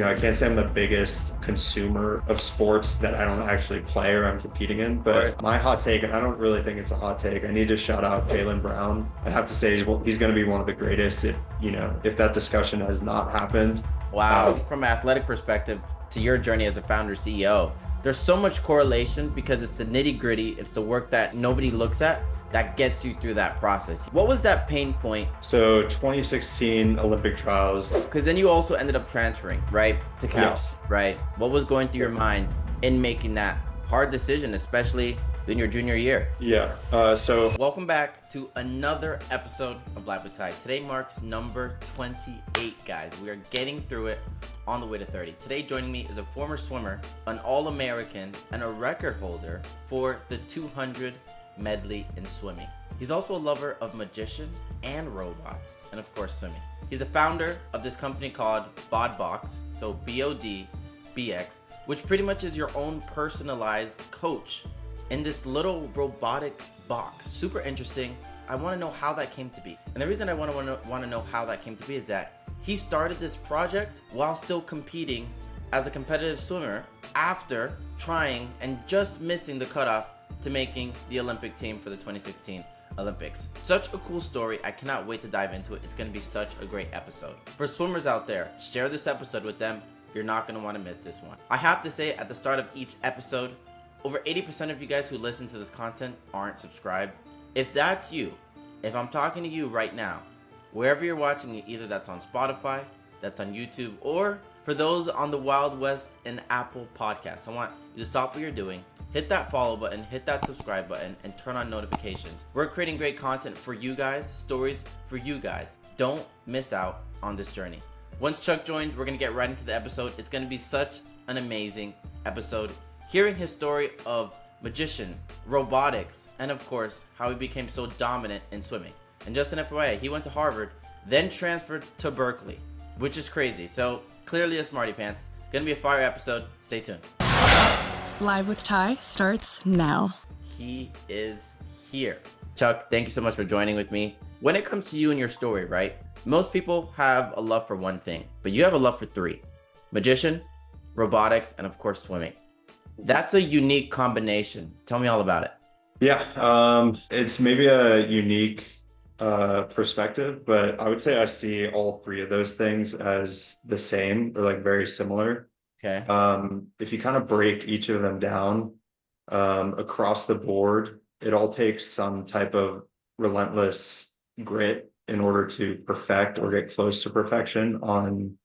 I can't say I'm the biggest consumer of sports that I don't actually play or I'm competing in, Of course. but my hot take, and I don't really think it's a hot take, I need to shout out Jaylen Brown. I have to say he's going to be one of the greatest if that discussion has not happened. Wow. From an athletic perspective to your journey as a founder CEO, there's so much correlation because it's the nitty gritty. It's the work that nobody looks at that gets you through that process. What was that pain point? So 2016 Olympic trials. Because then you also ended up transferring, right, to Cal, Yes. right? What was going through your mind in making that hard decision, especially in your junior year? Yeah. So Welcome back to another episode of Live with Ty. Today marks number 28, guys. We are getting through it on the way to 30. Today joining me is a former swimmer, an All-American, and a record holder for the 200 medley in swimming. He's also a lover of magician and robots, and of course swimming. He's the founder of this company called BODbox, so BODbx, which pretty much is your own personalized coach in this little robotic box. Super interesting. I want to know how that came to be. And the reason I want to know how that came to be is that he started this project while still competing as a competitive swimmer after trying and just missing the cutoff to making the Olympic team for the 2016 Olympics. Such a cool story. I cannot wait to dive into it. It's going to be such a great episode. For swimmers out there, share this episode with them. You're not going to want to miss this one. I have to say at the start of each episode, over 80% of you guys who listen to this content aren't subscribed. If that's you, if I'm talking to you right now, wherever you're watching it, either that's on Spotify, that's on YouTube, or for those on the Wild West and Apple Podcasts, I want you to stop what you're doing, hit that follow button, hit that subscribe button, and turn on notifications. We're creating great content for you guys, stories for you guys. Don't miss out on this journey. Once Chuck joins, we're going to get right into the episode. It's going to be such an amazing episode. Hearing his story of magician, robotics, and of course, how he became so dominant in swimming. And just an FYI, he went to Harvard, then transferred to Berkeley, which is crazy. So clearly a smarty pants. Gonna be a fire episode. Stay tuned. Live with Ty starts now. He is here. Chuck, thank you so much for joining with me. When it comes to you and your story, right? Most people have a love for one thing, but you have a love for three: magician, robotics, and of course swimming. That's a unique combination. Tell me all about it. Yeah, it's maybe a unique perspective, but I would say I see all three of those things as the same or like very similar. Okay. If you kind of break each of them down across the board, it all takes some type of relentless grit in order to perfect or get close to perfection on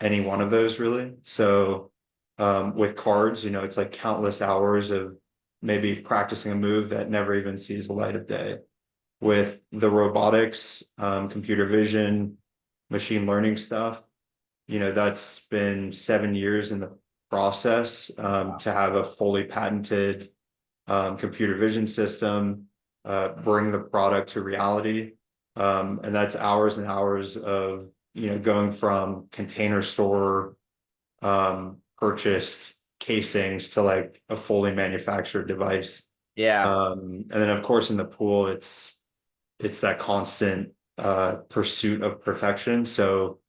any one of those, really. So with cards, it's like countless hours of maybe practicing a move that never even sees the light of day. With the robotics, computer vision, machine learning stuff, that's been 7 years in the process to have a fully patented computer vision system, bring the product to reality. And that's hours and hours of, going from container store purchased casings to like a fully manufactured device. Yeah. And then of course in the pool, it's that constant pursuit of perfection. So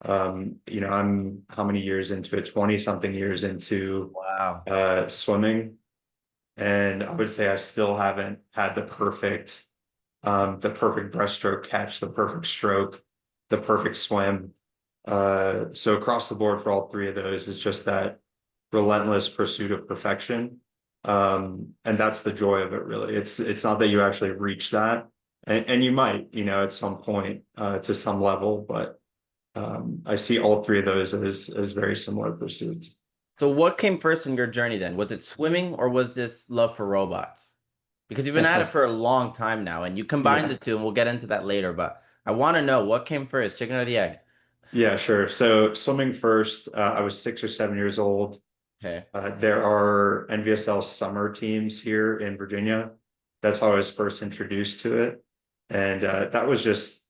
I'm how many years into it? 20 something years into Wow. swimming. And I would say I still haven't had the perfect breaststroke catch, the perfect stroke, the perfect swim. So across the board for all three of those, it's just that relentless pursuit of perfection. And that's the joy of it, really. It's not that you actually reach that, and you might, at some point to some level, but I see all three of those as very similar pursuits. So what came first in your journey then? Was it swimming or was this love for robots? Because you've been at it for a long time now and you combine the two, and we'll get into that later, but I want to know what came first, chicken or the egg? Yeah, sure. So swimming first, I was 6 or 7 years old. Okay. There are NVSL summer teams here in Virginia. That's how I was first introduced to it. And that was just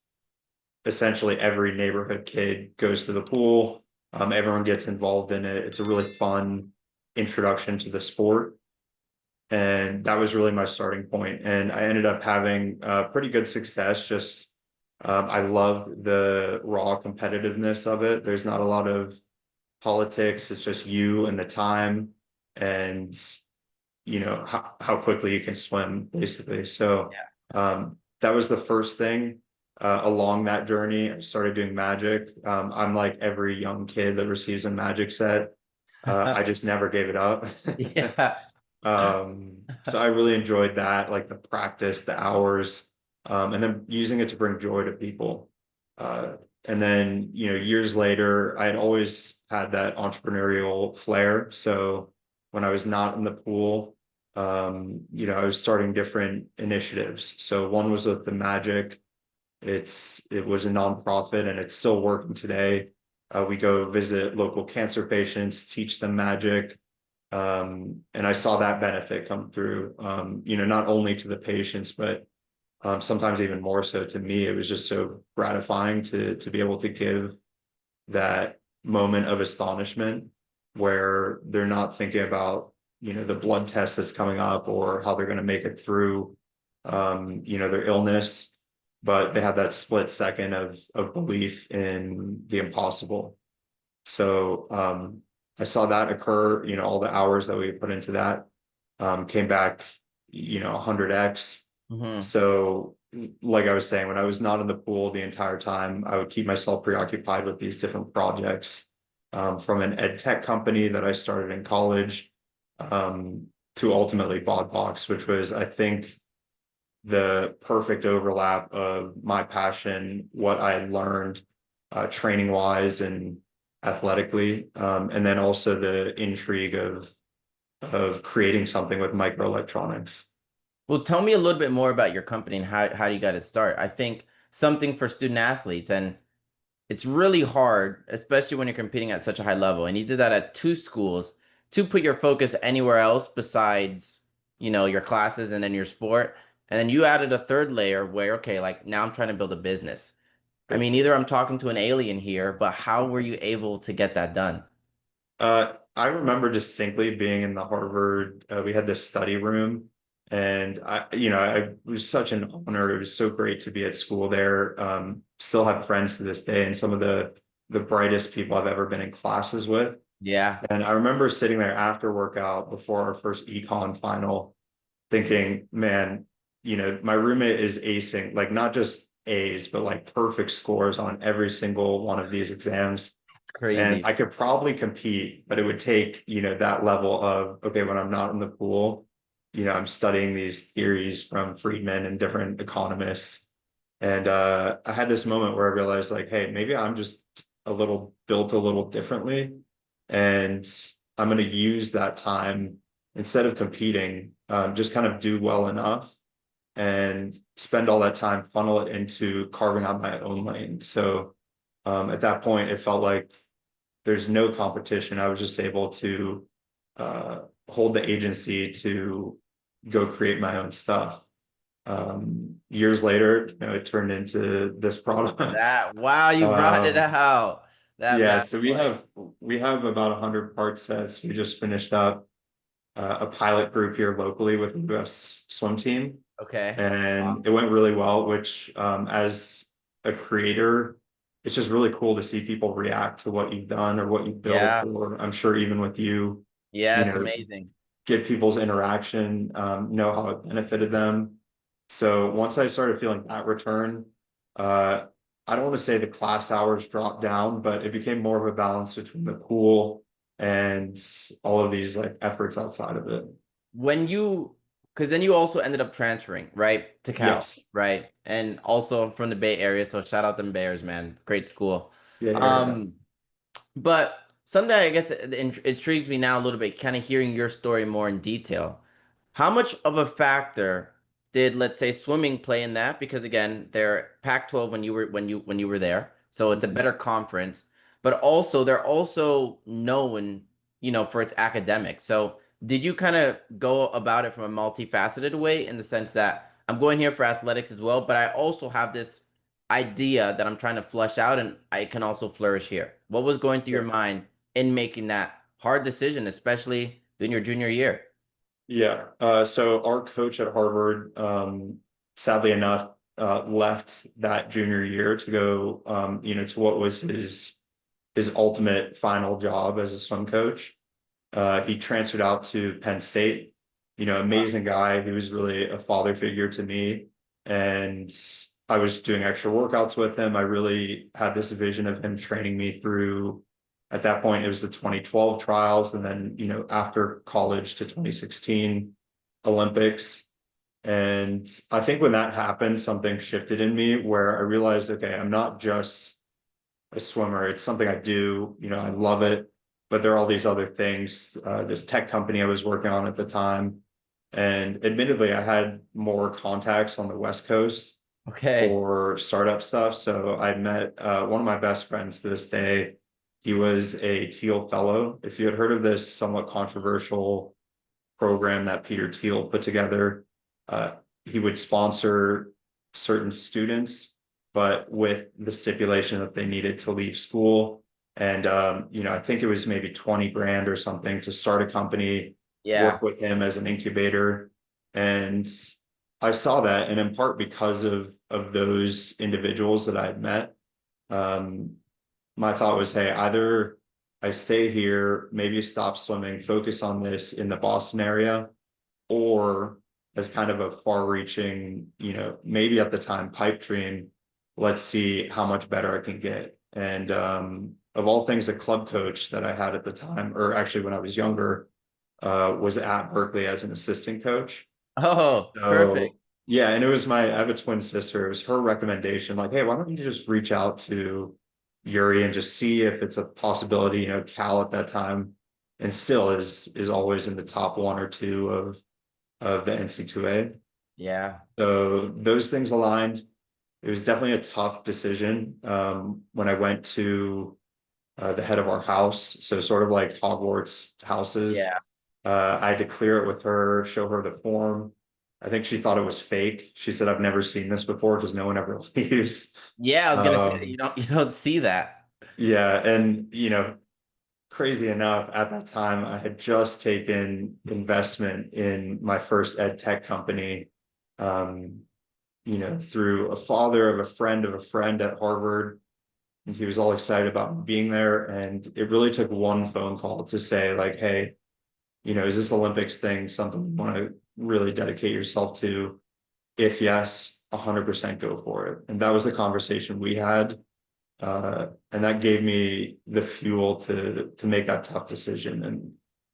essentially every neighborhood kid goes to the pool. Everyone gets involved in it. It's a really fun introduction to the sport. And that was really my starting point. And I ended up having pretty good success. Just I love the raw competitiveness of it. There's not a lot of politics. It's just you and the time and, how quickly you can swim, basically. So that was the first thing. Along that journey, I started doing magic. I'm like every young kid that receives a magic set. I just never gave it up. Yeah. So I really enjoyed that, like the practice, the hours, and then using it to bring joy to people. And then, years later, I had always had that entrepreneurial flair. So when I was not in the pool, I was starting different initiatives. So one was with the magic. It was a nonprofit and it's still working today. We go visit local cancer patients, teach them magic. And I saw that benefit come through, not only to the patients, but sometimes even more so to me. It was just so gratifying to be able to give that moment of astonishment where they're not thinking about, the blood test that's coming up or how they're going to make it through, their illness, but they have that split second of belief in the impossible. So I saw that occur, all the hours that we put into that came back, 100x. So like I was saying, when I was not in the pool the entire time, I would keep myself preoccupied with these different projects, from an ed tech company that I started in college, to ultimately Bodbox, which was, I think, the perfect overlap of my passion, what I had learned training wise and athletically, and then also the intrigue of creating something with microelectronics. Well, tell me a little bit more about your company and how you got it started. I think something for student athletes, and it's really hard, especially when you're competing at such a high level. And you did that at two schools to put your focus anywhere else besides, your classes and then your sport. And then you added a third layer where, okay, like now I'm trying to build a business. I mean, either I'm talking to an alien here, but how were you able to get that done? I remember distinctly being in the Harvard, we had this study room, and it was such an honor. It was so great to be at school there. Still have friends to this day and some of the brightest people I've ever been in classes with. Yeah, And I remember sitting there after workout before our first econ final thinking, man, my roommate is acing, like not just A's, but like perfect scores on every single one of these exams. And crazy. I could probably compete, but it would take, that level of, okay, when I'm not in the pool, I'm studying these theories from Friedman and different economists. And I had this moment where I realized, like, hey, maybe I'm just built a little differently. And I'm going to use that time instead of competing, just kind of do well enough and spend all that time, funnel it into carving out my own lane. So at that point, it felt like there's no competition. I was just able to hold the agency to go create my own stuff. Years later, it turned into this product. Wow, you brought it Um, out. That yeah, bad so boy. we have about 100 part sets. We just finished up a pilot group here locally with the US swim team, Okay. and it Awesome. went really well, which as a creator, it's just really cool to see people react to what you've done or what you've built, Yeah. or I'm sure even with you, Yeah, you it's know, amazing. get people's interaction, know how it benefited them. So once I started feeling that return, uh, I don't want to say the class hours dropped down, but it became more of a balance between the pool and all of these like efforts outside of it. When you, because then you also ended up transferring, right, to Cal, Yes. right? And also from the Bay Area, so shout out them Bears, man. Great school. Yeah, yeah, yeah. Um, But something I guess it intrigues me now a little bit, kind of hearing your story more in detail. How much of a factor did, let's say, swimming play in that? Because again, they're Pac-12 when you were there, so it's a Mhm. better conference. But also, they're also known, for its academics. So did you kind of go about it from a multifaceted way in the sense that I'm going here for athletics as well, but I also have this idea that I'm trying to flush out and I can also flourish here? What was going through your mind in making that hard decision, especially in your junior year? Yeah. So our coach at Harvard, sadly enough, left that junior year to go, to what was his his ultimate final job as a swim coach. He transferred out to Penn State. Amazing guy. He was really a father figure to me. And I was doing extra workouts with him. I really had this vision of him training me through, at that point, it was the 2012 trials. And then, after college to 2016 Olympics. And I think when that happened, something shifted in me where I realized, okay, I'm not just a swimmer. It's something I do, I love it, but there are all these other things. This tech company I was working on at the time, and admittedly, I had more contacts on the West Coast Okay. for startup stuff. So I met one of my best friends to this day. He was a Teal Fellow. If you had heard of this somewhat controversial program that Peter Thiel put together, uh, he would sponsor certain students, but with the stipulation that they needed to leave school. And I think it was maybe 20 grand or something to start a company, Yeah. work with him as an incubator. And I saw that, and in part because of those individuals that I had met, my thought was, hey, either I stay here, maybe stop swimming, focus on this in the Boston area, or as kind of a far-reaching, maybe at the time pipe dream, let's see how much better I can get. And of all things, the club coach that I had at the time, or actually when I was younger, was at Berkeley as an assistant coach. Oh, perfect. So yeah, and I have a twin sister. It was her recommendation, like, hey, why don't you just reach out to Yuri and just see if it's a possibility. Cal at that time and still is always in the top one or two of the NC2A. Yeah. So those things aligned. It was definitely a tough decision when I went to the head of our house. So sort of like Hogwarts houses. Yeah. I had to clear it with her, show her the form. I think she thought it was fake. She said, I've never seen this before because no one ever leaves. Yeah, I was gonna say Um, you don't see that. yeah. And, crazy enough, at that time, I had just taken investment in my first ed tech company, um, through a father of a friend at Harvard. And he was all excited about being there. And it really took one phone call to say, like, hey, is this Olympics thing something you want to really dedicate yourself to? If yes, 100% go for it. And that was the conversation we had. And that gave me the fuel to make that tough decision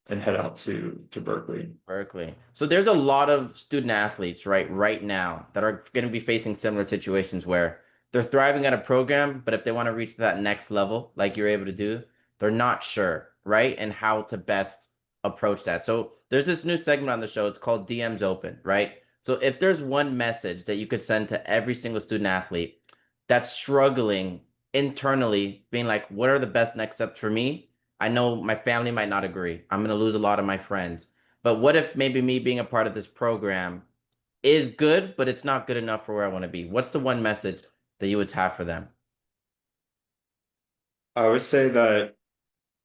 and head out to Berkeley. Berkeley. So there's a lot of student athletes, right now that are going to be facing similar situations where they're thriving at a program, but if they want to reach that next level, like you're able to do, they're not sure, right? And how to best approach that. So there's this new segment on the show. It's called DMs Open, right? So if there's one message that you could send to every single student athlete that's struggling internally, being like, what are the best next steps for me? I know my family might not agree. I'm going to lose a lot of my friends. But what if maybe me being a part of this program is good, but it's not good enough for where I want to be? What's the one message that you would have for them? I would say that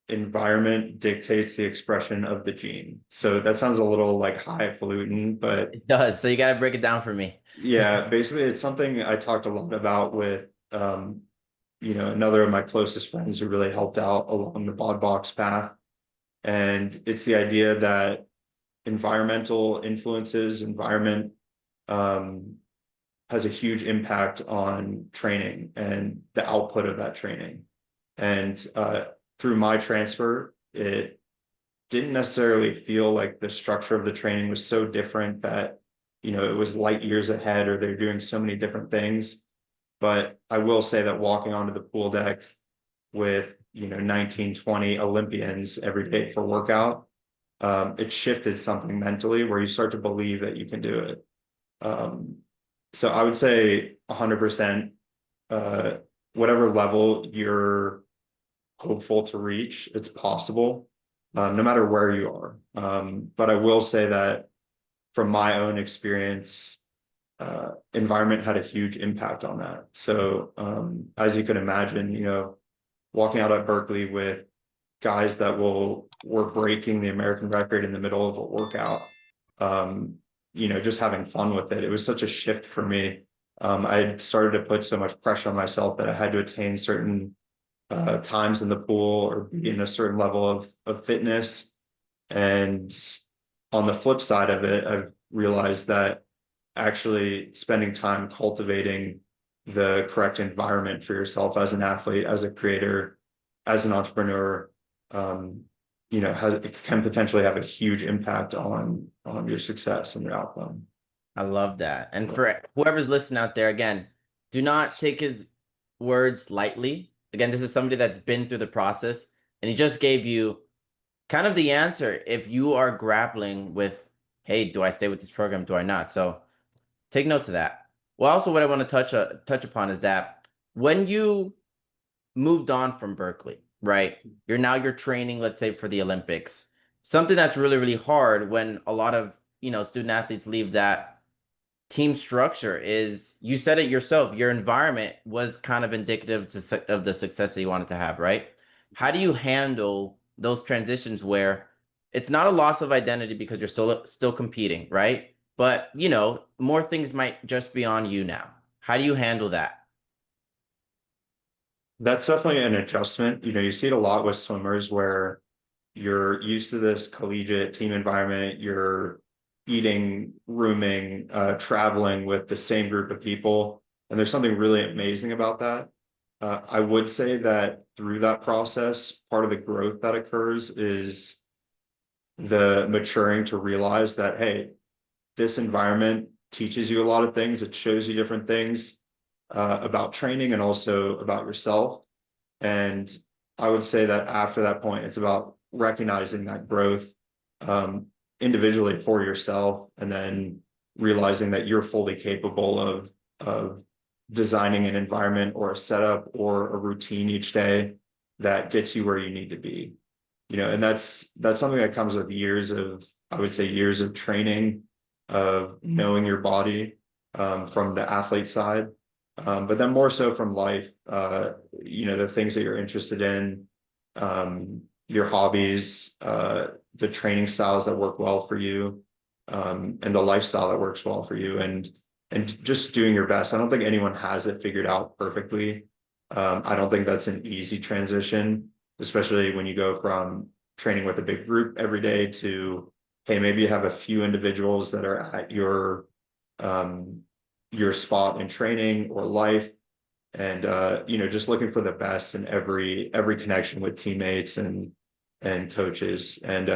environment dictates the expression of the gene. So that sounds a little like highfalutin, but It does. So you got to break it down for me. yeah, basically it's something I talked a lot about with another of my closest friends who really helped out along the Bodbox path. And it's the idea that environmental influences, environment um, has a huge impact on training and the output of that training. And through my transfer, it didn't necessarily feel like the structure of the training was so different that, it was light years ahead or they're doing so many different things. But I will say that walking onto the pool deck with, 19, 20 Olympians every day for workout, it shifted something mentally where you start to believe that you can do it. Um, so I would say 100%, whatever level you're hopeful to reach, it's possible, no matter where you are. But I will say that from my own experience, environment had a huge impact on that. So as you can imagine, walking out at Berkeley with guys that were breaking the American record in the middle of a workout, just having fun with it. It was such a shift for me. I had started to put so much pressure on myself that I had to attain certain times in the pool or be in a certain level of fitness. And on the flip side of it, I've realized that actually spending time cultivating the correct environment for yourself as an athlete, as a creator, as an entrepreneur, it can potentially have a huge impact on your success and your outcome. I love that. And for whoever's listening out there, again, do not take his words lightly. Again, this is somebody that's been through the process, and he just gave you kind of the answer if you are grappling with, hey, do I stay with this program? Do I not? So take note to that. Well, also what I want to touch upon is that when you moved on from Berkeley, right? You're training, let's say, for the Olympics. Something that's really, really hard when a lot of, student athletes leave that team structure is, you said it yourself, your environment was kind of indicative of the success that you wanted to have, right? How do you handle those transitions where it's not a loss of identity because you're still competing, right? But, more things might just be on you now. How do you handle that? That's definitely an adjustment. You see it a lot with swimmers where you're used to this collegiate team environment, you're eating, rooming, traveling with the same group of people. And there's something really amazing about that. I would say that through that process, part of the growth that occurs is the maturing to realize that, hey, this environment teaches you a lot of things. It shows you different things about training and also about yourself. And I would say that after that point, it's about recognizing that growth individually for yourself, and then realizing that you're fully capable of designing an environment or a setup or a routine each day that gets you where you need to be. And that's something that comes with I would say years of training, of knowing your body from the athlete side, but then more so from life, the things that you're interested in, your hobbies, the training styles that work well for you, and the lifestyle that works well for you, and just doing your best. I don't think anyone has it figured out perfectly. I don't think that's an easy transition, especially when you go from training with a big group every day to, hey, maybe you have a few individuals that are at your spot in training or life, and just looking for the best in every connection with teammates and coaches. And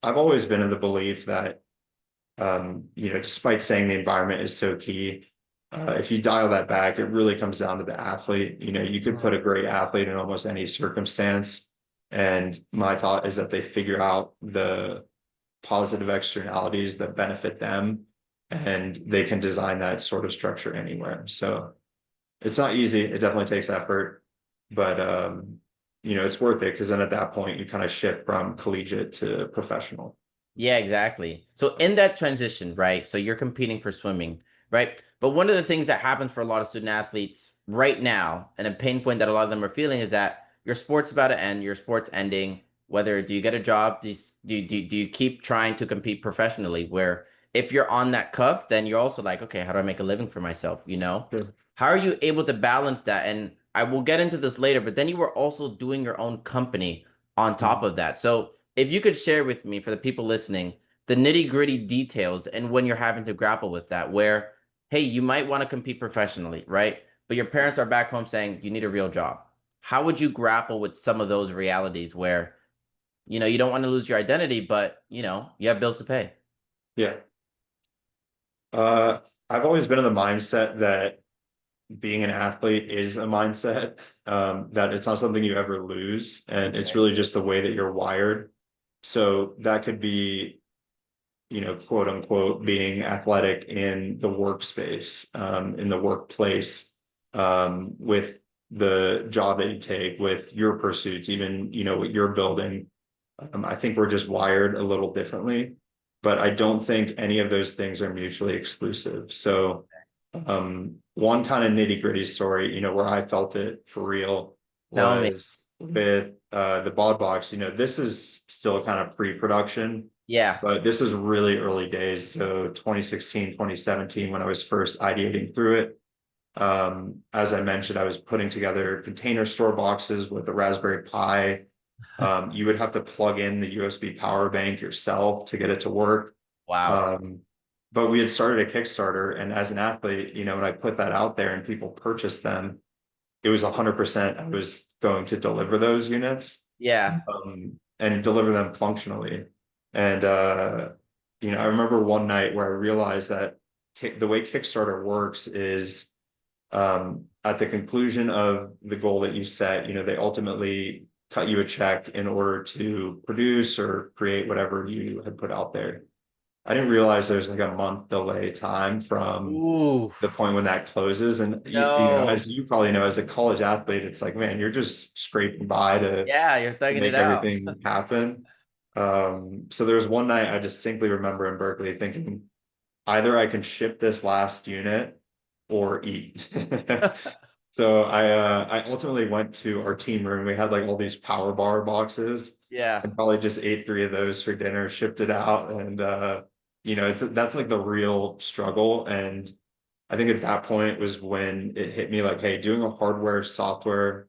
I've always been in the belief that despite saying the environment is so key, if you dial that back, it really comes down to the athlete. You could put a great athlete in almost any circumstance, and my thought is that they figure out the positive externalities that benefit them, and they can design that sort of structure anywhere. So it's not easy. It definitely takes effort, but it's worth it, because then at that point you kind of shift from collegiate to professional. Yeah, exactly. So in that transition, right? So you're competing for swimming, right? But one of the things that happens for a lot of student athletes right now, and a pain point that a lot of them are feeling, is that your sport's about to end, your sport's ending. Whether do you get a job? Do you keep trying to compete professionally? Where if you're on that cuff, then you're also like, okay, how do I make a living for myself? Sure. How are you able to balance that? And I will get into this later, but then you were also doing your own company on top of that. So if you could share with me, for the people listening, the nitty-gritty details and when you're having to grapple with that, where, hey, you might want to compete professionally, right? But your parents are back home saying you need a real job. How would you grapple with some of those realities where, you don't want to lose your identity, but, you have bills to pay? Yeah. I've always been in the mindset that being an athlete is a mindset, that it's not something you ever lose, and it's really just the way that you're wired. So that could be, quote unquote, being athletic in the workspace, in the workplace, with the job that you take, with your pursuits, even, what you're building. I think we're just wired a little differently, but I don't think any of those things are mutually exclusive. So one kind of nitty-gritty story, where I felt it for real Tell me. was with the Bodbox. This is still kind of pre-production, Yeah. but this is really early days. So 2016, 2017, when I was first ideating through it. As I mentioned, I was putting together container store boxes with a Raspberry Pi. You would have to plug in the USB power bank yourself to get it to work. Wow. Um, but we had started a Kickstarter, and as an athlete, when I put that out there and people purchased them, it was 100% I was going to deliver those units, Yeah. and deliver them functionally. And I remember one night where I realized that the way Kickstarter works is at the conclusion of the goal that you set, they ultimately cut you a check in order to produce or create whatever you had put out there. I didn't realize there's like a month delay time from Ooh. the point when that closes. And No. as you probably know, as a college athlete, it's like, man, you're just scraping by to Yeah, you're thugging it make out. everything happen. So there was one night I distinctly remember in Berkeley thinking, either I can ship this last unit or eat. So I ultimately went to our team room. We had like all these power bar boxes Yeah. and probably just ate 3 of those for dinner, shipped it out. And that's like the real struggle. And I think at that point was when it hit me like, hey, doing a hardware, software,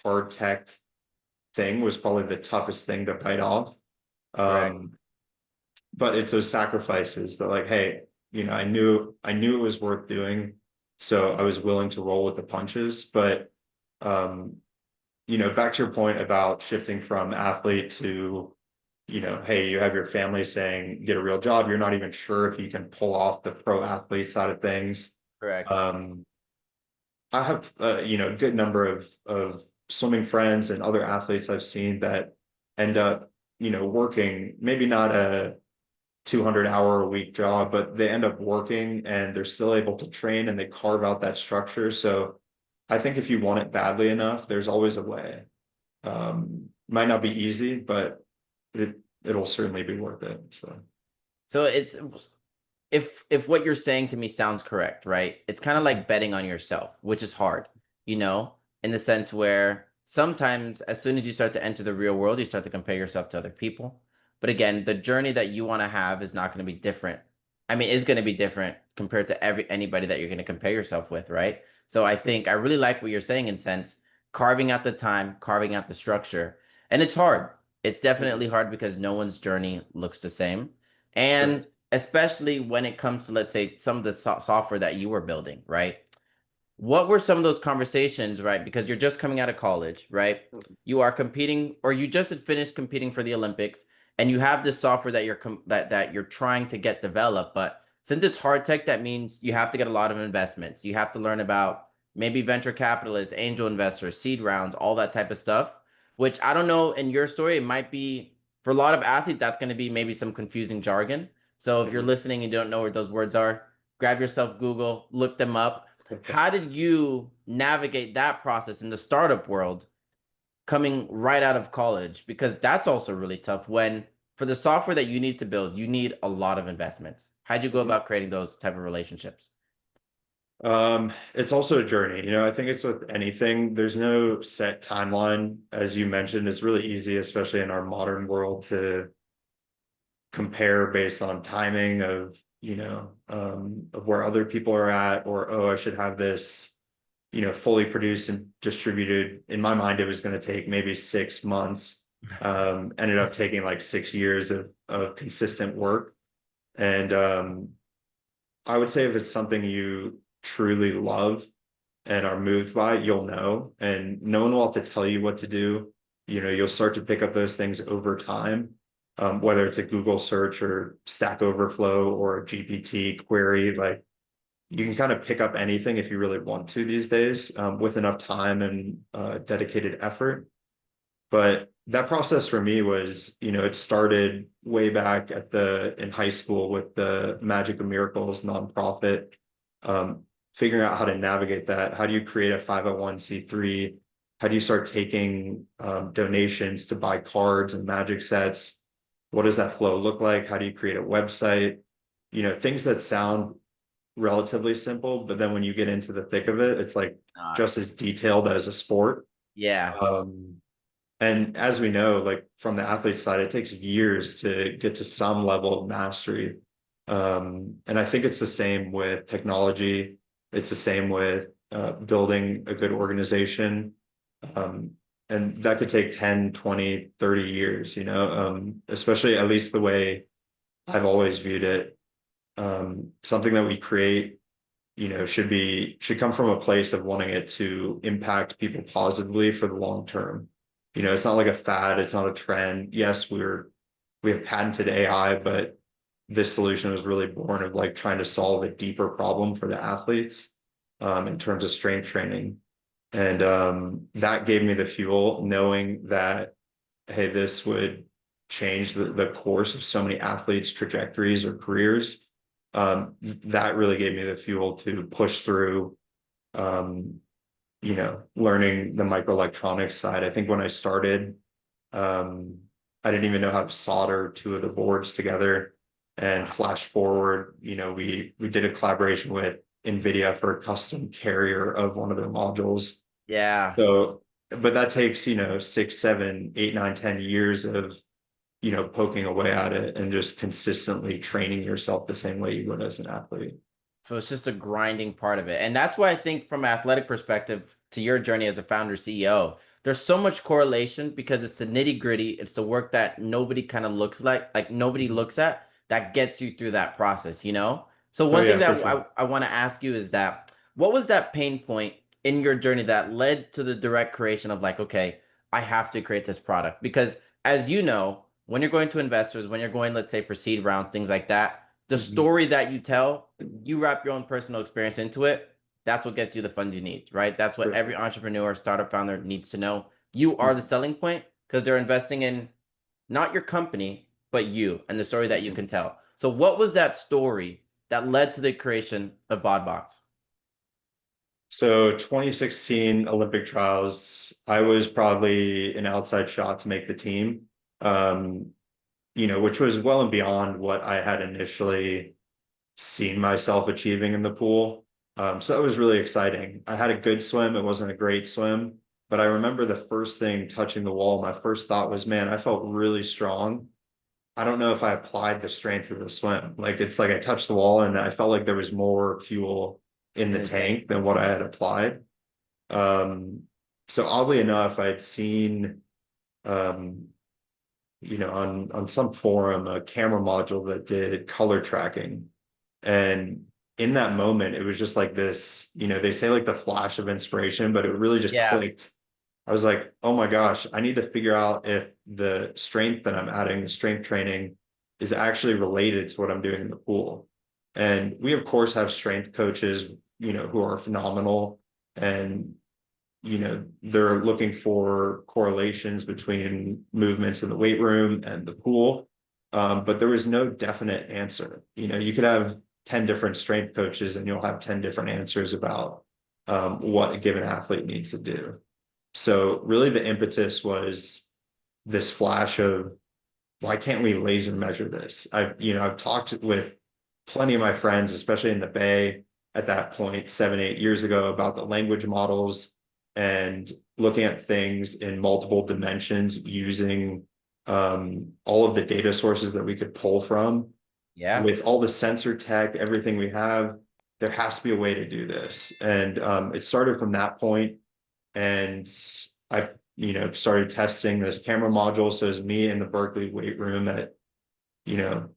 hard tech thing was probably the toughest thing to bite off. Correct. But it's those sacrifices that like, hey, I knew it was worth doing, so I was willing to roll with the punches. But um back to your point about shifting from athlete to, hey, you have your family saying get a real job, you're not even sure if you can pull off the pro athlete side of things. Correct. um I have a good number of swimming friends and other athletes I've seen that end up working, maybe not a 200-hour a week job, but they end up working and they're still able to train and they carve out that structure. So I think if you want it badly enough, there's always a way. Might not be easy, but it'll certainly be worth it. So if what you're saying to me sounds correct, right? It's kind of like betting on yourself, which is hard, in the sense where sometimes as soon as you start to enter the real world, you start to compare yourself to other people. But again, the journey that you want to have is not going to be different. I mean, is going to be different compared to anybody that you're going to compare yourself with, right? So I think I really like what you're saying in sense, carving out the time, carving out the structure. And it's hard. It's definitely hard because no one's journey looks the same. Sure. And especially when it comes to, let's say, some of the software that you were building, right? What were some of those conversations, right? Because you're just coming out of college, right? You are competing, or you just had finished competing for the Olympics, and you have this software that that you're trying to get developed. But since it's hard tech, that means you have to get a lot of investments. You have to learn about maybe venture capitalists, angel investors, seed rounds, all that type of stuff. Which I don't know, in your story, it might be for a lot of athletes, that's going to be maybe some confusing jargon. So if you're listening and you don't know what those words are, grab yourself Google, look them up. How did you navigate that process in the startup world coming right out of college? Because that's also really tough when for the software that you need to build, you need a lot of investments. How'd you go about creating those type of relationships? It's also a journey. I think it's with anything. There's no set timeline. As you mentioned, it's really easy, especially in our modern world, to compare based on timing of where other people are at, or, oh, I should have this, fully produced and distributed. In my mind, it was going to take maybe 6 months. Ended up taking like 6 years of consistent work. And I would say if it's something you truly love and are moved by, you'll know, and no one will have to tell you what to do. You'll start to pick up those things over time, whether it's a Google search or Stack Overflow or a GPT query. Like, you can kind of pick up anything if you really want to these days, with enough time and dedicated effort. But that process for me was, it started way back in high school with the Magic of Miracles nonprofit, figuring out how to navigate that. How do you create a 501c3? How do you start taking donations to buy cards and magic sets? What does that flow look like? How do you create a website? Things that sound relatively simple, but then when you get into the thick of it, it's like just as detailed as a sport. Yeah. And as we know, like from the athlete side, it takes years to get to some level of mastery. And I think it's the same with technology. It's the same with building a good organization. And that could take 10, 20, 30 years, especially at least the way I've always viewed it. Something that we create, should come from a place of wanting it to impact people positively for the long term. It's not like a fad, it's not a trend. Yes, we have patented AI, but this solution was really born of like trying to solve a deeper problem for the athletes in terms of strength training. And that gave me the fuel, knowing that, hey, this would change the course of so many athletes' trajectories or careers. That really gave me the fuel to push through, learning the microelectronics side. I think when I started, I didn't even know how to solder two of the boards together. And flash forward, we did a collaboration with Nvidia for a custom carrier of one of their modules. Yeah. So, but that takes, 6, 7, 8, 9, 10 years of, poking away at it and just consistently training yourself the same way you would as an athlete. So it's just a grinding part of it. And that's why I think from an athletic perspective to your journey as a founder CEO, there's so much correlation because it's the nitty gritty. It's the work that nobody kind of like nobody looks at that gets you through that process, So one thing that Sure. I want to ask you is that what was that pain point in your journey that led to the direct creation of like, okay, I have to create this product? Because as you know, when you're going to investors, when you're going, let's say for seed rounds, things like that, the story that you tell, you wrap your own personal experience into it. That's what gets you the funds you need, right? That's what every entrepreneur, startup founder needs to know. You are the selling point because they're investing in not your company, but you and the story that you can tell. So what was that story that led to the creation of Bodbox? So 2016 Olympic trials, I was probably an outside shot to make the team, which was well and beyond what I had initially seen myself achieving in the pool. So it was really exciting. I had a good swim. It wasn't a great swim, but I remember the first thing touching the wall, my first thought was, man, I felt really strong. I don't know if I applied the strength of the swim. Like it's like I touched the wall and I felt like there was more fuel in the tank than what I had applied. So oddly enough, I'd seen on some forum a camera module that did color tracking. And in that moment, it was just like this, they say like the flash of inspiration, but it really just clicked. I was like, oh my gosh, I need to figure out if the strength that I'm adding, the strength training, is actually related to what I'm doing in the pool. And we, of course, have strength coaches, who are phenomenal. And, they're looking for correlations between movements in the weight room and the pool. But there was no definite answer. You could have 10 different strength coaches and you'll have 10 different answers about what a given athlete needs to do. So really the impetus was this flash of, why can't we laser measure this? I've talked with plenty of my friends, especially in the Bay at that point, 7, 8 years ago, about the language models and looking at things in multiple dimensions using all of the data sources that we could pull from. Yeah. With all the sensor tech, everything we have, there has to be a way to do this. And it started from that point. And I, started testing this camera module. So it was me in the Berkeley weight room at,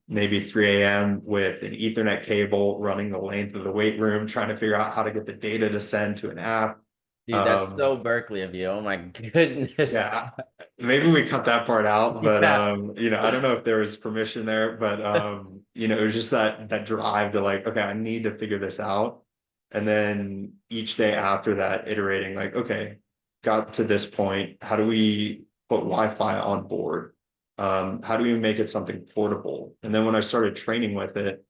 maybe 3 a.m. with an Ethernet cable running the length of the weight room, trying to figure out how to get the data to send to an app. Dude, that's so Berkeley of you. Oh my goodness. Yeah, maybe we cut that part out, but I don't know if there was permission there, but it was just that drive to like, okay, I need to figure this out. And then each day after that, iterating like, okay, got to this point, how do we put Wi-Fi on board? How do we make it something portable? And then when I started training with it,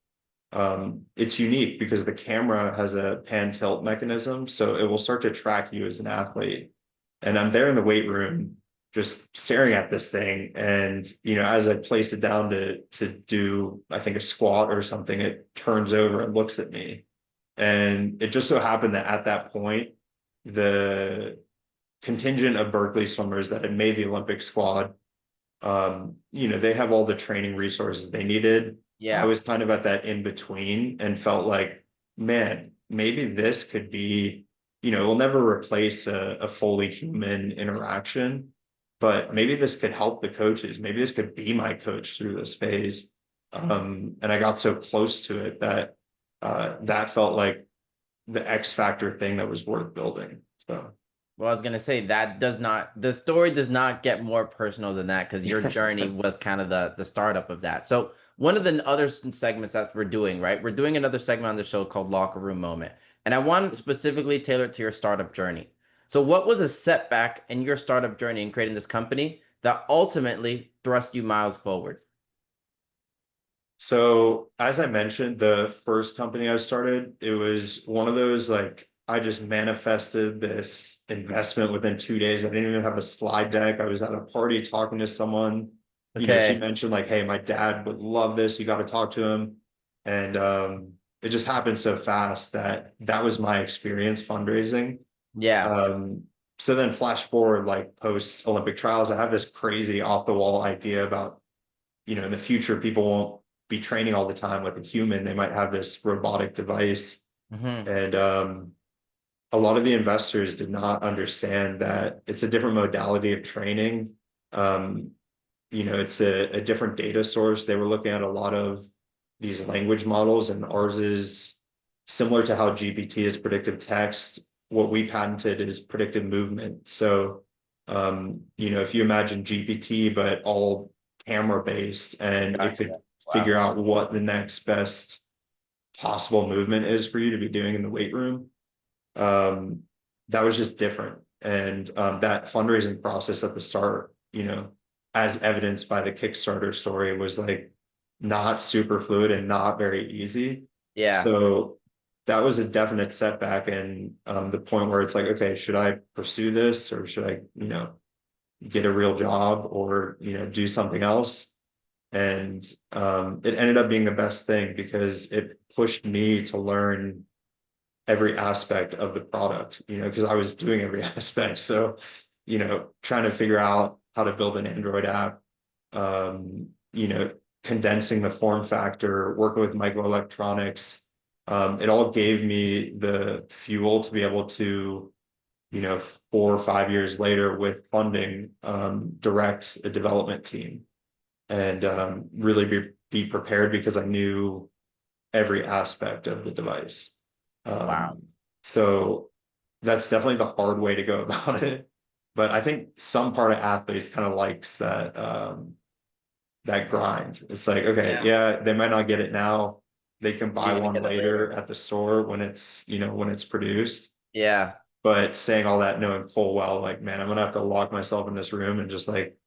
it's unique because the camera has a pan tilt mechanism, so it will start to track you as an athlete. And I'm there in the weight room just staring at this thing, and as I place it down to do, I think, a squat or something, it turns over and looks at me. And it just so happened that at that point, the contingent of Berkeley swimmers that had made the Olympic squad, they have all the training resources they needed. Yeah. I was kind of at that in between and felt like, man, maybe this could be it will never replace a fully human interaction, but maybe this could help the coaches. Maybe this could be my coach through this phase. And I got so close to it that that felt like the X factor thing that was worth building. So Well, I was gonna say that the story does not get more personal than that because your journey was kind of the startup of that. So one of the other segments that we're doing, right? We're doing another segment on the show called Locker Room Moment, and I want to specifically tailor it to your startup journey. So what was a setback in your startup journey in creating this company that ultimately thrust you miles forward? So as I mentioned, the first company I started, it was one of those like I just manifested this investment within 2 days. I didn't even have a slide deck. I was at a party talking to someone. She Okay. mentioned like, hey, my dad would love this. You got to talk to him. And it just happened so fast that that was my experience fundraising. Yeah. Um, so then flash forward like post Olympic trials, I have this crazy off the wall idea about in the future, people won't be training all the time with a human. They might have this robotic device. Hmm. And a lot of the investors did not understand that it's a different modality of training. Um, it's a different data source. They were looking at a lot of these language models, and ours is similar to how GPT is predictive text. What we patented is predictive movement. So, if you imagine GPT, but all camera based, and it Gotcha. could Wow. figure out what the next best possible movement is for you to be doing in the weight room. Um, that was just different. And that fundraising process at the start, as evidenced by the Kickstarter story, was like not super fluid and not very easy. Yeah. So that was a definite setback. And the point where it's like, okay, should I pursue this, or should I, get a real job, or, do something else? And it ended up being the best thing because it pushed me to learn every aspect of the product, because I was doing every aspect. So, trying to figure out how to build an Android app, um, condensing the form factor, working with microelectronics, it all gave me the fuel to be able to, 4 or 5 years later with funding, direct a development team, and really be prepared because I knew every aspect of the device. Wow. Um, so that's definitely the hard way to go about it. But I think some part of athletes kind of likes that grind. It's like, okay, Yeah. yeah, they might not get it now. They can You're buy gonna one get it later later. at the store when it's produced. Yeah. But saying all that knowing full well, like, man, I'm gonna have to lock myself in this room and just like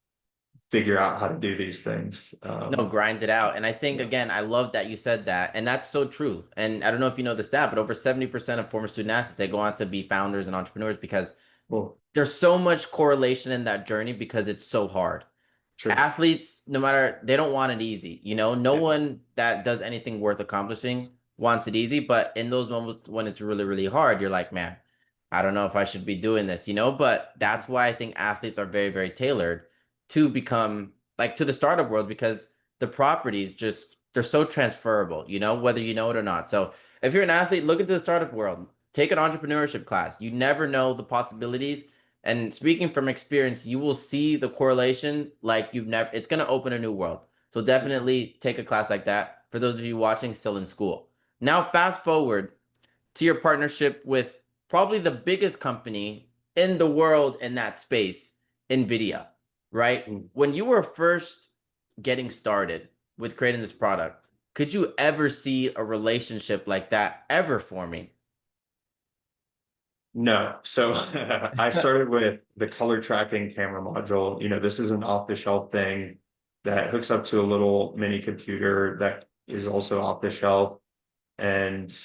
figure out how to do these things. No, grind it out. And I think, Yeah. again, I love that you said that. And that's so true. And I don't know if you know the stat, but over 70% of former student athletes, they go on to be founders and entrepreneurs because Well, there's so much correlation in that journey because it's so hard. sure. Athletes, no matter, they don't want it easy. No Yeah. one that does anything worth accomplishing wants it easy. But in those moments when it's really, really hard, you're like, man, I don't know if I should be doing this. But that's why I think athletes are very, very tailored to become like to the startup world because the properties just they're so transferable, whether you know it or not. So if you're an athlete, look into the startup world. Take an entrepreneurship class. You never know the possibilities. And speaking from experience, you will see the correlation like you've never, it's going to open a new world. So definitely take a class like that for those of you watching still in school. Now, fast forward to your partnership with probably the biggest company in the world in that space, Nvidia, right? Mm. When you were first getting started with creating this product, could you ever see a relationship like that ever forming? No. So I started with the color tracking camera module. This is an off-the-shelf thing that hooks up to a little mini computer that is also off the shelf. And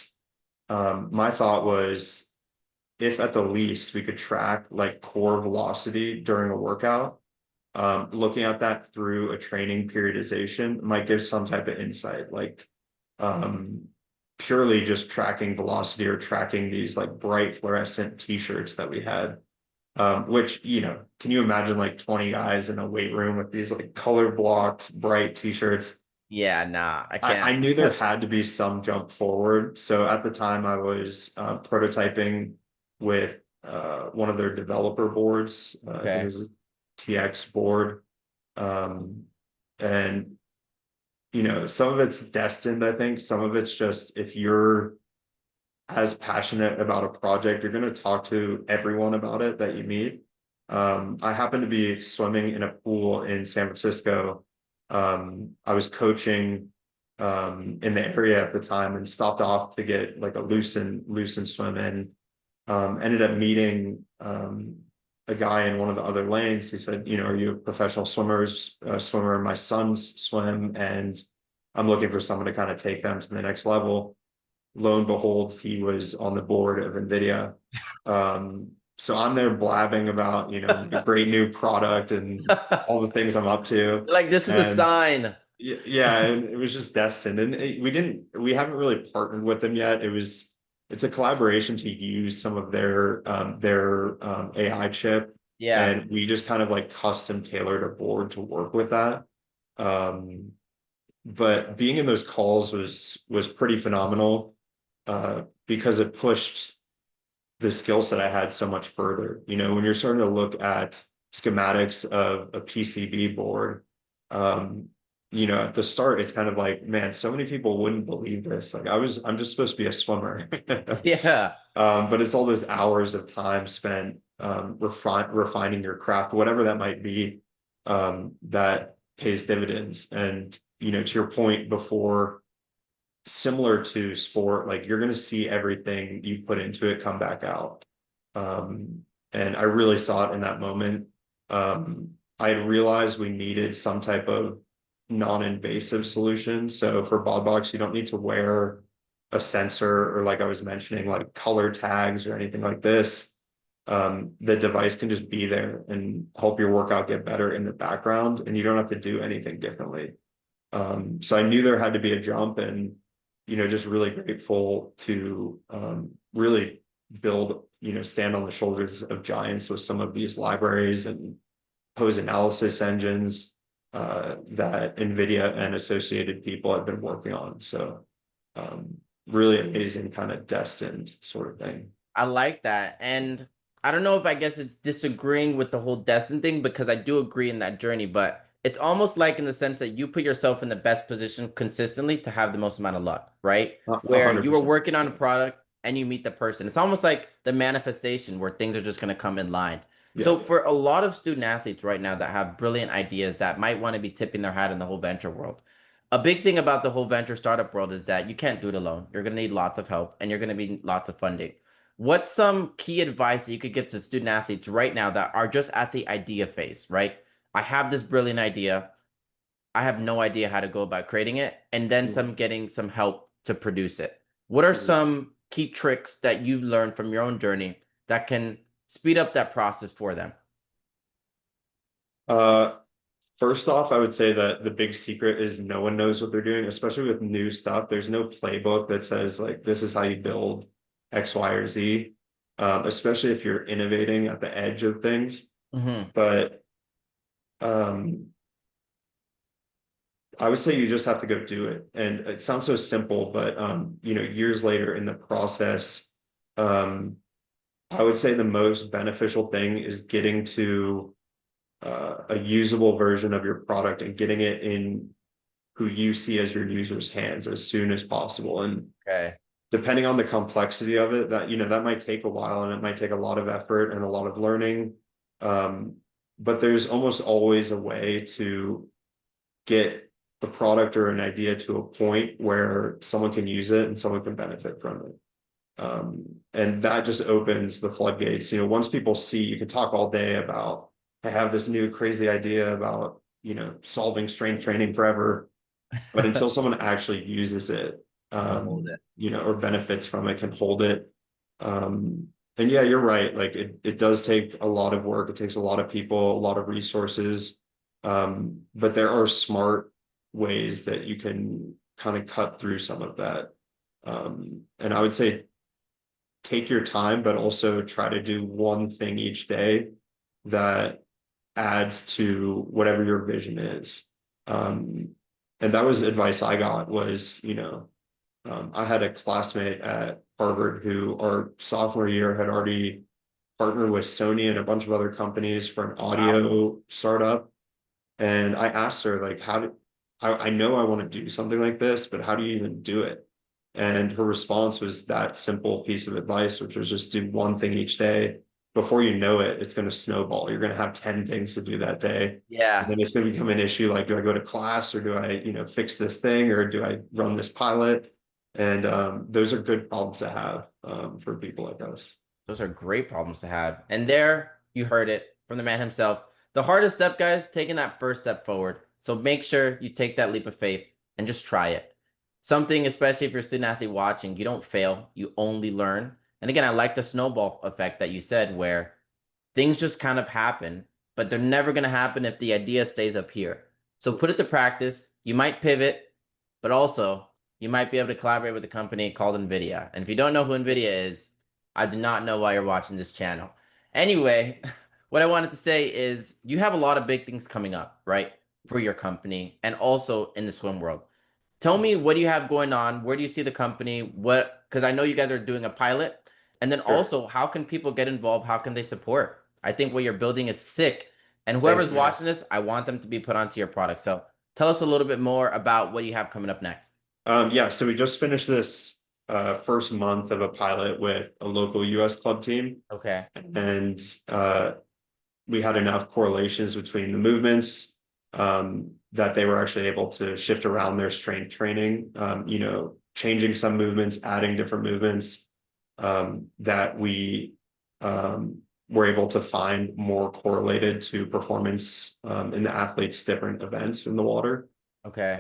my thought was, if at the least we could track like core velocity during a workout, looking at that through a training periodization might give some type of insight, like um, purely just tracking velocity or tracking these like bright fluorescent t-shirts that we had. Which, can you imagine like 20 guys in a weight room with these like color blocked bright t-shirts? Yeah, nah, I I can't. knew there had to be some jump forward. So at the time I was prototyping with one of their developer boards. I think it was a TX board. And some of it's destined, I think. Some of it's just, if you're as passionate about a project, you're going to talk to everyone about it that you meet. I happened to be swimming in a pool in San Francisco. I was coaching in the area at the time and stopped off to get like a loosen swim in. Ended up meeting a guy in one of the other lanes. He said, are you a professional swimmer? My sons swim, and I'm looking for someone to kind of take them to the next level. Lo and behold, he was on the board of Nvidia. So I'm there blabbing about, a great new product and all the things I'm up to. Like, this is a sign. Yeah, and it was just destined. And we haven't really partnered with them yet. It's a collaboration to use some of their AI chip. Yeah. And we just kind of like custom tailored a board to work with that. But being in those calls was pretty phenomenal, because it pushed the skill set I had so much further. When you're starting to look at schematics of a PCB board, at the start, it's kind of like, man, so many people wouldn't believe this. Like I'm just supposed to be a swimmer. Yeah. But it's all those hours of time spent refining your craft, whatever that might be, that pays dividends. And, to your point before, similar to sport, like you're going to see everything you put into it come back out. And I really saw it in that moment. I had realized we needed some type of non-invasive solution. So for Bodbox, you don't need to wear a sensor, or like I was mentioning, like color tags or anything like this. The device can just be there and help your workout get better in the background, and you don't have to do anything differently. So I knew there had to be a jump, and just really grateful to really build, stand on the shoulders of giants with some of these libraries and pose analysis engines that Nvidia and associated people have been working on. So really amazing, kind of destined sort of thing. I like that. And I don't know if I guess it's disagreeing with the whole destined thing, because I do agree in that journey, but it's almost like in the sense that you put yourself in the best position consistently to have the most amount of luck, right? Where you were 100%. working on a product and you meet the person. It's almost like the manifestation where things are just going to come in line. Yeah. So for a lot of student athletes right now that have brilliant ideas that might want to be tipping their hat in the whole venture world, a big thing about the whole venture startup world is that you can't do it alone. You're going to need lots of help, and you're going to need lots of funding. What's some key advice that you could give to student athletes right now that are just at the idea phase, right? I have this brilliant idea. I have no idea how to go about creating it, and then getting some help to produce it. What are some key tricks that you've learned from your own journey that can speed up that process for them? First off, I would say that the big secret is no one knows what they're doing, especially with new stuff. There's no playbook that says like, this is how you build X, Y, or Z, especially if you're innovating at the edge of things. But I would say you just have to go do it. And it sounds so simple, but years later in the process, I would say the most beneficial thing is getting to a usable version of your product and getting it in who you see as your users' hands as soon as possible. And depending on the complexity of it, that might take a while, and it might take a lot of effort and a lot of learning. But there's almost always a way to get a product or an idea to a point where someone can use it and someone can benefit from it. And that just opens the floodgates. Once people see, you can talk all day about, I have this new crazy idea about, solving strength training forever. But until someone actually uses it, or benefits from it, can hold it. And yeah, you're right. Like it does take a lot of work. It takes a lot of people, a lot of resources. But there are smart ways that you can kind of cut through some of that. And I would say take your time, but also try to do one thing each day that adds to whatever your vision is. And that was advice I got was, I had a classmate at Harvard who our sophomore year had already partnered with Sony and a bunch of other companies for an Wow. audio startup. And I asked her, like, I know I want to do something like this, but how do you even do it? And her response was that simple piece of advice, which was just do one thing each day. Before you know it, it's going to snowball. You're going to have 10 things to do that day. And Yeah. then it's going to become an issue like, do I go to class or do I, fix this thing or do I run this pilot? And those are good problems to have for people like us. Those are great problems to have. And there, you heard it from the man himself. The hardest step, guys, taking that first step forward. So make sure you take that leap of faith and just try it. Something, especially if you're a student athlete watching, you don't fail, you only learn. And again, I like the snowball effect that you said, where things just kind of happen, but they're never going to happen if the idea stays up here. So put it to practice. You might pivot, but also you might be able to collaborate with a company called Nvidia. And if you don't know who Nvidia is, I do not know why you're watching this channel. Anyway, what I wanted to say is you have a lot of big things coming up, right? For your company and also in the swim world. Tell me, what do you have going on? Where do you see the company? Because I know you guys are doing a pilot. And then Sure. also, how can people get involved? How can they support? I think what you're building is sick. And Thank whoever's you. watching this, I want them to be put onto your product. So tell us a little bit more about what you have coming up next. Yeah, so we just finished this first month of a pilot with a local US club team. Okay. And we had enough correlations between the movements that they were actually able to shift around their strength training, changing some movements, adding different movements that we were able to find more correlated to performance in the athletes' different events in the water. Okay.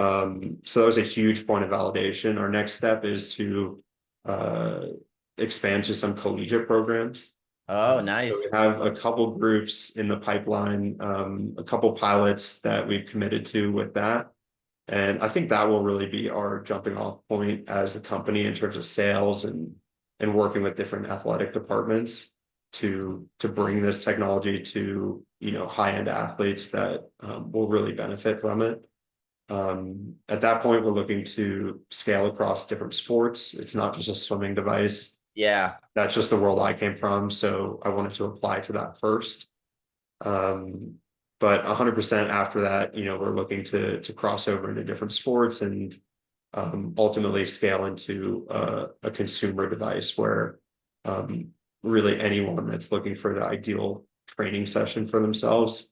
So that was a huge point of validation. Our next step is to expand to some collegiate programs. Oh, So we nice. have a couple groups in the pipeline, a couple pilots that we've committed to with that. And I think that will really be our jumping off point as a company in terms of sales and working with different athletic departments to bring this technology to, high-end athletes that will really benefit from it. At that point, we're looking to scale across different sports. It's not just a swimming device. Yeah. That's just the world I came from. So I wanted to apply to that first. But 100% after that, we're looking to cross over into different sports and ultimately scale into a consumer device where really anyone that's looking for the ideal training session for themselves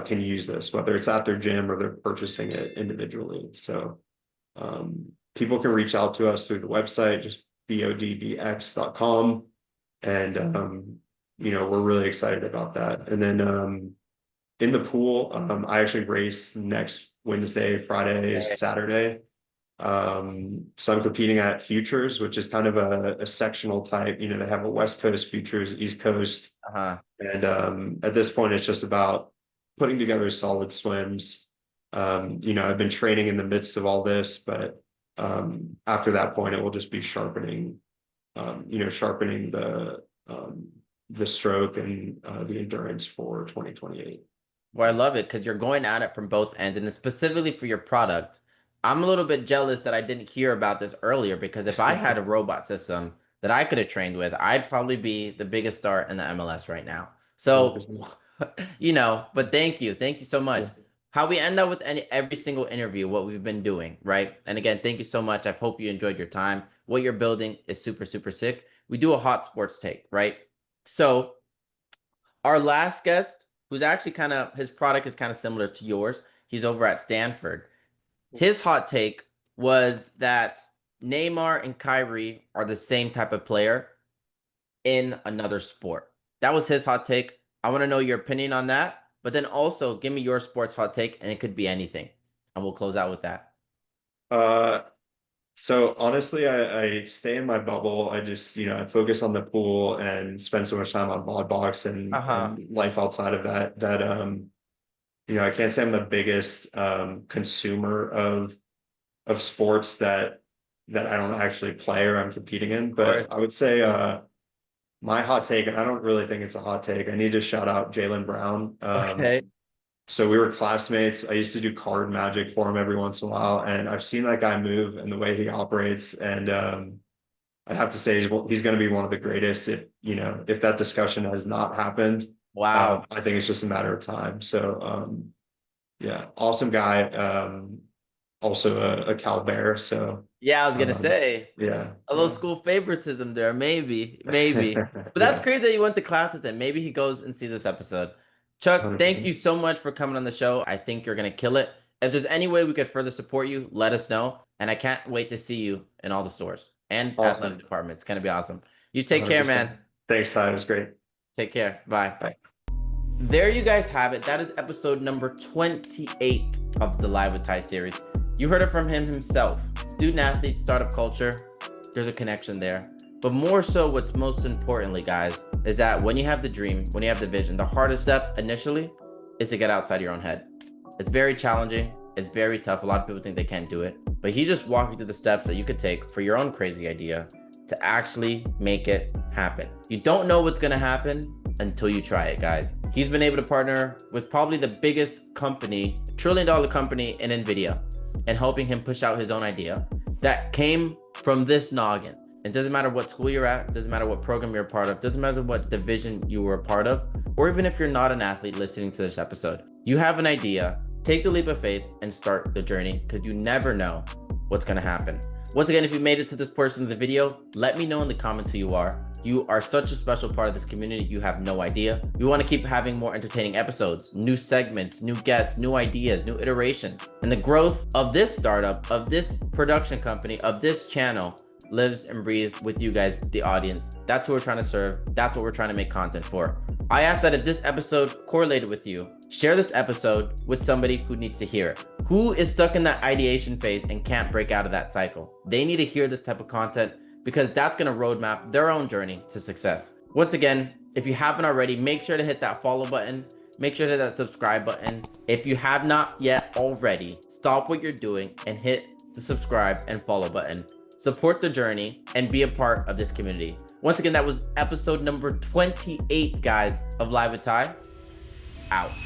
can use this, whether it's at their gym or they're purchasing it individually. So people can reach out to us through the website, just BODbx.com. And, we're really excited about that. And then in the pool, I actually race next Wednesday, Friday, Okay. Saturday. So I'm competing at Futures, which is kind of a sectional type. They have a West Coast Futures, East Coast. Uh-huh. And at this point, it's just about putting together solid swims. I've been training in the midst of all this, but after that point, it will just be sharpening the stroke and the endurance for 2028. Well, I love it because you're going at it from both ends, and specifically for your product. I'm a little bit jealous that I didn't hear about this earlier because if I had a robot system that I could have trained with, I'd probably be the biggest star in the MLS right now. So, but thank you. Thank you so much. How we end up with every single interview, what we've been doing, right? And again, thank you so much. I hope you enjoyed your time. What you're building is super, super sick. We do a hot sports take, right? So our last guest, who's actually his product is kind of similar to yours. He's over at Stanford. His hot take was that Neymar and Kyrie are the same type of player in another sport. That was his hot take. I want to know your opinion on that, but then also give me your sports hot take, and it could be anything. And we'll close out with that. So honestly, I stay in my bubble. I just, I focus on the pool and spend so much time on Bodbox and life outside of that, I can't say I'm the biggest consumer of sports that I don't actually play or I'm competing in. But I would say my hot take, and I don't really think it's a hot take. I need to shout out Jaylen Brown. Okay. So we were classmates. I used to do card magic for him every once in a while, and I've seen that guy move and the way he operates. And I'd have to say he's going to be one of the greatest. If that discussion has not happened, Wow. I think it's just a matter of time. So, yeah, awesome guy. Also a Cal Bear. So, Yeah, I was gonna say yeah, a little school favoritism there, maybe. But that's Yeah, crazy that you went to class with him. Maybe he goes and see this episode. Chuck, thank 100%. you so much for coming on the show. I think you're gonna kill it. If there's any way we could further support you, let us know. And I can't wait to see you in all the stores and athletic Awesome. departments. It's gonna be awesome. You take care, 100%. man. Thanks, Ty. It was great. Take care. Bye. Bye. There you guys have it. That is episode number 28 of the Live with Ty series. You heard it from him himself. Student athlete, startup culture, there's a connection there. But more so, what's most importantly, guys, is that when you have the dream, when you have the vision, the hardest step initially is to get outside your own head. It's very challenging. It's very tough. A lot of people think they can't do it. But he just walked you through the steps that you could take for your own crazy idea to actually make it happen. You don't know what's gonna happen until you try it, guys. He's been able to partner with probably the biggest company, $1 trillion company in Nvidia, and helping him push out his own idea that came from this noggin. It doesn't matter what school you're at, doesn't matter what program you're a part of, doesn't matter what division you were a part of, or even if you're not an athlete listening to this episode. You have an idea, take the leap of faith and start the journey, because you never know what's gonna happen. Once again, if you made it to this portion of the video, let me know in the comments who you are. You are such a special part of this community, you have no idea. We want to keep having more entertaining episodes, new segments, new guests, new ideas, new iterations. And the growth of this startup, of this production company, of this channel lives and breathes with you guys, the audience. That's who we're trying to serve. That's what we're trying to make content for. I ask that if this episode correlated with you, share this episode with somebody who needs to hear it, who is stuck in that ideation phase and can't break out of that cycle. They need to hear this type of content because that's going to roadmap their own journey to success. Once again, if you haven't already, make sure to hit that follow button. Make sure to hit that subscribe button. If you have not yet already, stop what you're doing and hit the subscribe and follow button. Support the journey and be a part of this community. Once again, that was episode number 28, guys, of Live with Ty. Out.